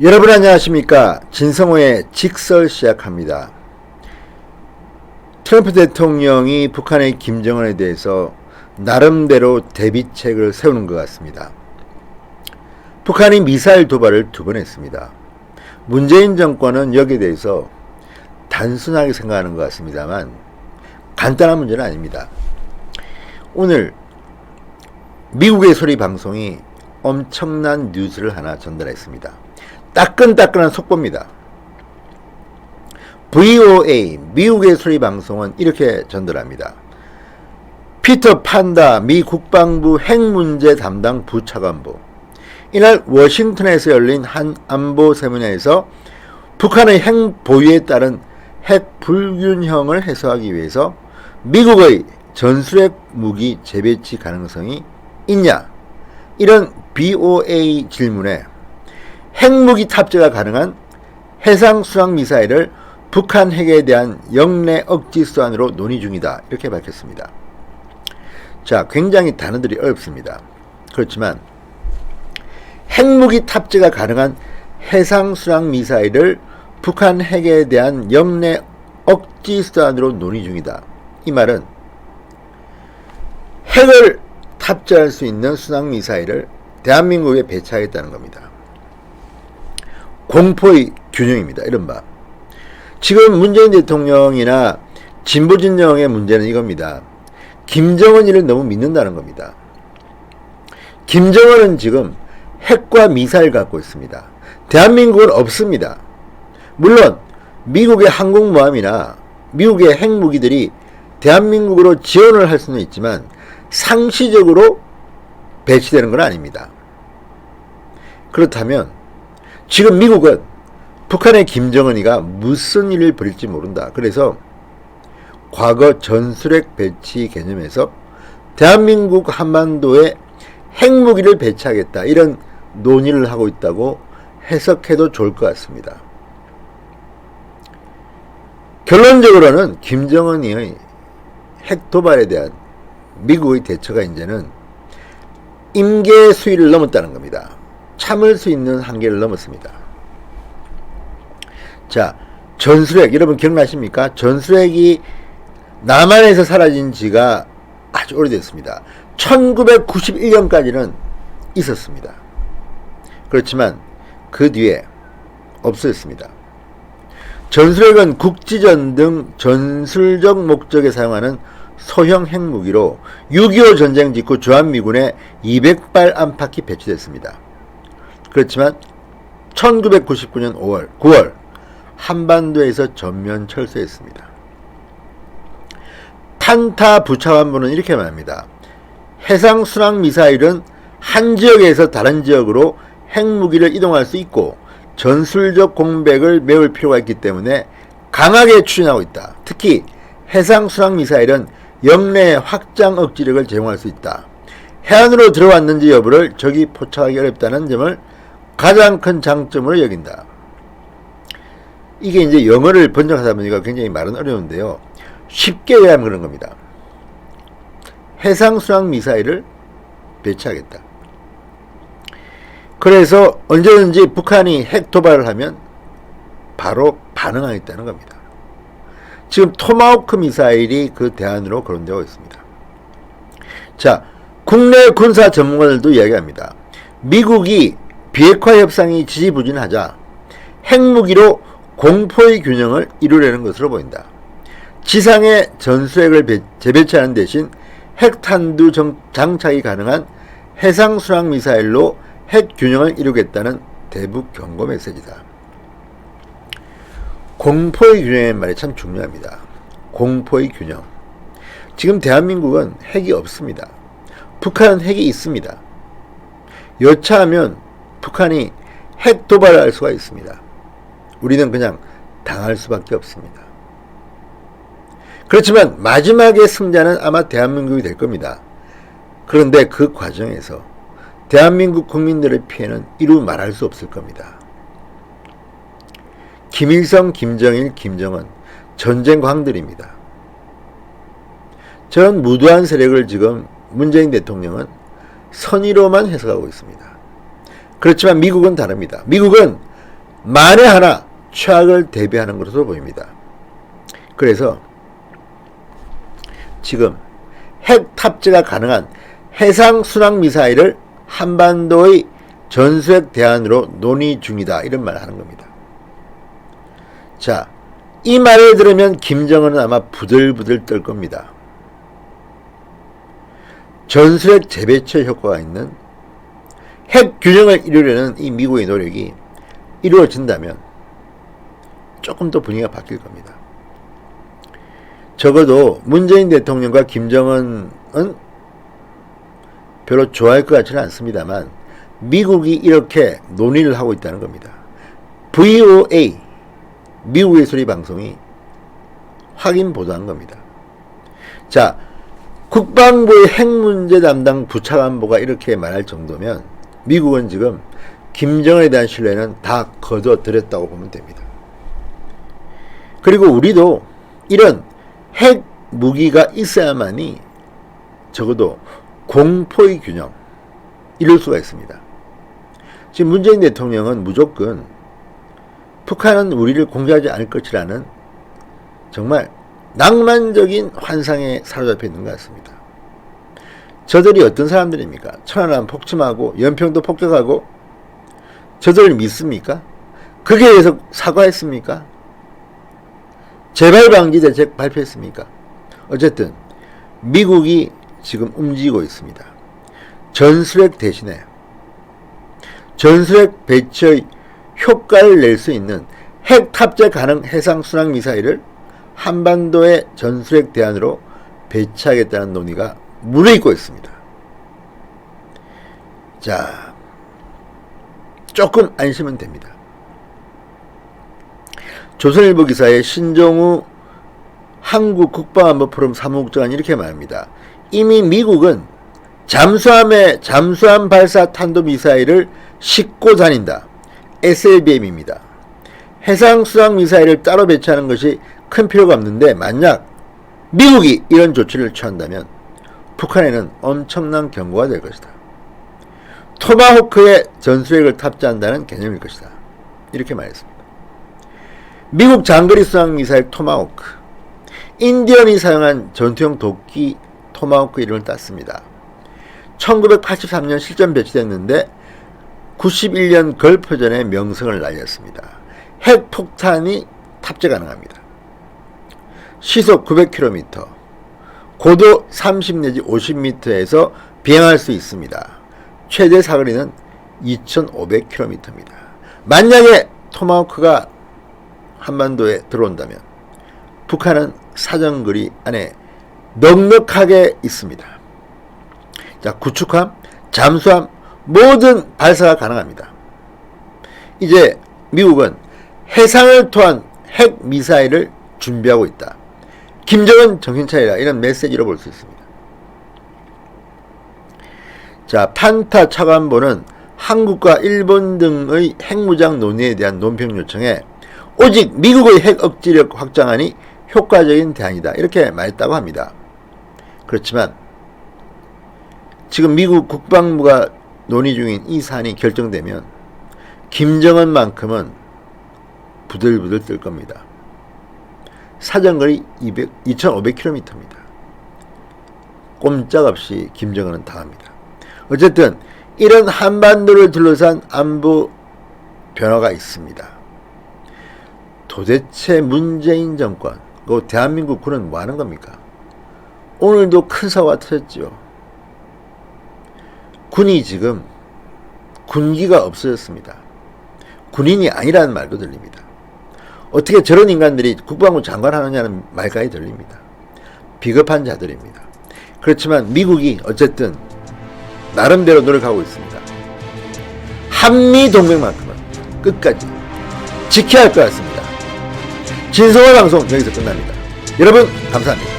여러분 안녕하십니까? 진성호의 직설 시작합니다. 트럼프 대통령이 북한의 김정은에 대해서 나름대로 대비책을 세우는 것 같습니다. 북한이 미사일 도발을 2번 했습니다. 문재인 정권은 여기에 대해서 단순하게 생각하는 것 같습니다만 간단한 문제는 아닙니다. 오늘 미국의 소리 방송이 엄청난 뉴스를 하나 전달했습니다. 따끈따끈한 속보입니다. VOA 미국의 소리 방송은 이렇게 전달합니다. 피터 판다 미 국방부 핵문제 담당 부차관보 이날 워싱턴에서 열린 한 안보 세미나에서 북한의 핵 보유에 따른 핵 불균형을 해소하기 위해서 미국의 전술핵 무기 재배치 가능성이 있냐? 이런 BOA 질문에 핵무기 탑재가 가능한 해상 수상 미사일을 북한 핵에 대한 영내 억지 수단으로 논의 중이다. 이렇게 밝혔습니다. 자, 굉장히 단어들이 어렵습니다. 그렇지만 핵무기 탑재가 가능한 해상 수상 미사일을 북한 핵에 대한 영내 억지 수단으로 논의 중이다. 이 말은 핵을 탑재할 수 있는 수상 미사일을 대한민국에 배치하겠다는 겁니다. 공포의 균형입니다. 이른바. 지금 문재인 대통령이나 진보 진영의 문제는 이겁니다. 김정은이를 너무 믿는다는 겁니다. 김정은은 지금 핵과 미사일 갖고 있습니다. 대한민국은 없습니다. 물론 미국의 항공모함이나 미국의 핵무기들이 대한민국으로 지원을 할 수는 있지만 상시적으로 배치되는 건 아닙니다. 그렇다면 지금 미국은 북한의 김정은이가 무슨 일을 벌일지 모른다. 그래서 과거 전술핵 배치 개념에서 대한민국 한반도에 핵무기를 배치하겠다. 이런 논의를 하고 있다고 해석해도 좋을 것 같습니다. 결론적으로는 김정은의 핵 도발에 대한 미국의 대처가 이제는 임계 수위를 넘었다는 겁니다. 참을 수 있는 한계를 넘었습니다. 자, 전술핵 여러분 기억나십니까? 전술핵이 남한에서 사라진 지가 아주 오래됐습니다. 1991년까지는 있었습니다. 그렇지만 그 뒤에 없어졌습니다. 전술핵은 국지전 등 전술적 목적에 사용하는 소형 핵무기로 6.25 전쟁 직후 주한미군에 200발 안팎이 배치됐습니다. 그렇지만 1999년 9월 한반도에서 전면 철수했습니다. 판타 부차관보는 이렇게 말합니다. 해상 순항 미사일은 한 지역에서 다른 지역으로 핵무기를 이동할 수 있고 전술적 공백을 메울 필요가 있기 때문에 강하게 추진하고 있다. 특히 해상 순항 미사일은 영내 확장 억지력을 제공할 수 있다. 해안으로 들어왔는지 여부를 적이 포착하기 어렵다는 점을 가장 큰 장점으로 여긴다. 이게 이제 영어를 번역하다 보니까 굉장히 말은 어려운데요. 쉽게 이해하면 그런 겁니다. 해상 순항 미사일을 배치하겠다. 그래서 언제든지 북한이 핵 도발을 하면 바로 반응하겠다는 겁니다. 지금 토마호크 미사일이 그 대안으로 거론되고 있습니다. 자, 국내 군사 전문가들도 이야기합니다. 미국이 비핵화 협상이 지지부진하자 핵무기로 공포의 균형을 이루려는 것으로 보인다. 지상에 전술핵을 재배치하는 대신 핵탄두 장착이 가능한 해상 순항 미사일로 핵 균형을 이루겠다는 대북 경고 메시지다. 공포의 균형의 말이 참 중요합니다. 공포의 균형. 지금 대한민국은 핵이 없습니다. 북한은 핵이 있습니다. 여차하면 북한이 핵 도발을 할 수가 있습니다. 우리는 그냥 당할 수밖에 없습니다. 그렇지만 마지막의 승자는 아마 대한민국이 될 겁니다. 그런데 그 과정에서 대한민국 국민들의 피해는 이루 말할 수 없을 겁니다. 김일성, 김정일, 김정은 전쟁 광들입니다. 전 무도한 세력을 지금 문재인 대통령은 선의로만 해석하고 있습니다. 그렇지만 미국은 다릅니다. 미국은 만에 하나 최악을 대비하는 것으로 보입니다. 그래서 지금 핵 탑재가 가능한 해상 순항 미사일을 한반도의 전술핵 대안으로 논의 중이다, 이런 말을 하는 겁니다. 자, 이 말을 들으면 김정은은 아마 부들부들 떨 겁니다. 전술핵 재배치 효과가 있는 핵 균형을 이루려는 이 미국의 노력이 이루어진다면 조금 더 분위기가 바뀔 겁니다. 적어도 문재인 대통령과 김정은은 별로 좋아할 것 같지는 않습니다만 미국이 이렇게 논의를 하고 있다는 겁니다. VOA, 미국의 소리 방송이 확인 보도한 겁니다. 자, 국방부의 핵 문제 담당 부차관보가 이렇게 말할 정도면 미국은 지금 김정은에 대한 신뢰는 다 거둬들였다고 보면 됩니다. 그리고 우리도 이런 핵 무기가 있어야만이 적어도 공포의 균형, 이룰 수가 있습니다. 지금 문재인 대통령은 무조건 북한은 우리를 공격하지 않을 것이라는 정말 낭만적인 환상에 사로잡혀 있는 것 같습니다. 저들이 어떤 사람들입니까? 천안함 폭침하고 연평도 폭격하고 저들을 믿습니까? 그게 대해서 사과했습니까? 재발 방지 대책 발표했습니까? 어쨌든 미국이 지금 움직이고 있습니다. 전술핵 대신에 전술핵 배치의 효과를 낼 수 있는 핵 탑재 가능 해상 순항 미사일을 한반도의 전술핵 대안으로 배치하겠다는 논의가 무르익고 있습니다. 자, 조금 안심은 됩니다. 조선일보 기사에 신종우 한국 국방안보 포럼 사무국장은 이렇게 말합니다. 이미 미국은 잠수함 발사 탄도미사일을 싣고 다닌다. SLBM입니다. 해상수항 미사일을 따로 배치하는 것이 큰 필요가 없는데 만약 미국이 이런 조치를 취한다면 북한에는 엄청난 경고가 될 것이다. 토마호크에 전술핵을 탑재한다는 개념일 것이다. 이렇게 말했습니다. 미국 장거리 수항 미사일 토마호크, 인디언이 사용한 전투용 도끼 토마호크 이름을 땄습니다. 1983년 실전 배치됐는데 91년 걸프전에 명성을 날렸습니다. 핵폭탄이 탑재 가능합니다. 시속 900km, 고도 30 내지 50m에서 비행할 수 있습니다. 최대 사거리는 2500km입니다. 만약에 토마호크가 한반도에 들어온다면 북한은 사정거리 안에 넉넉하게 있습니다. 자, 구축함, 잠수함 모든 발사가 가능합니다. 이제 미국은 해상을 통한 핵 미사일을 준비하고 있다. 김정은 정신 차리라, 이런 메시지로 볼 수 있습니다. 자, 판타 차관보는 한국과 일본 등의 핵무장 논의에 대한 논평 요청에 오직 미국의 핵 억지력 확장안이 효과적인 대안이다, 이렇게 말했다고 합니다. 그렇지만 지금 미국 국방부가 논의 중인 이 사안이 결정되면 김정은만큼은 부들부들 뜰 겁니다. 사정거리 2500km입니다. 꼼짝없이 김정은은 당합니다. 어쨌든 이런 한반도를 둘러싼 안보 변화가 있습니다. 도대체 문재인 정권, 그 대한민국 군은 뭐 하는 겁니까? 오늘도 큰 사고가 터졌죠. 군이 지금 군기가 없어졌습니다. 군인이 아니라는 말도 들립니다. 어떻게 저런 인간들이 국방부 장관 하느냐는 말까지 들립니다. 비겁한 자들입니다. 그렇지만 미국이 어쨌든 나름대로 노력하고 있습니다. 한미동맹만큼은 끝까지 지켜야 할 것 같습니다. 진성호 방송 여기서 끝납니다. 여러분 감사합니다.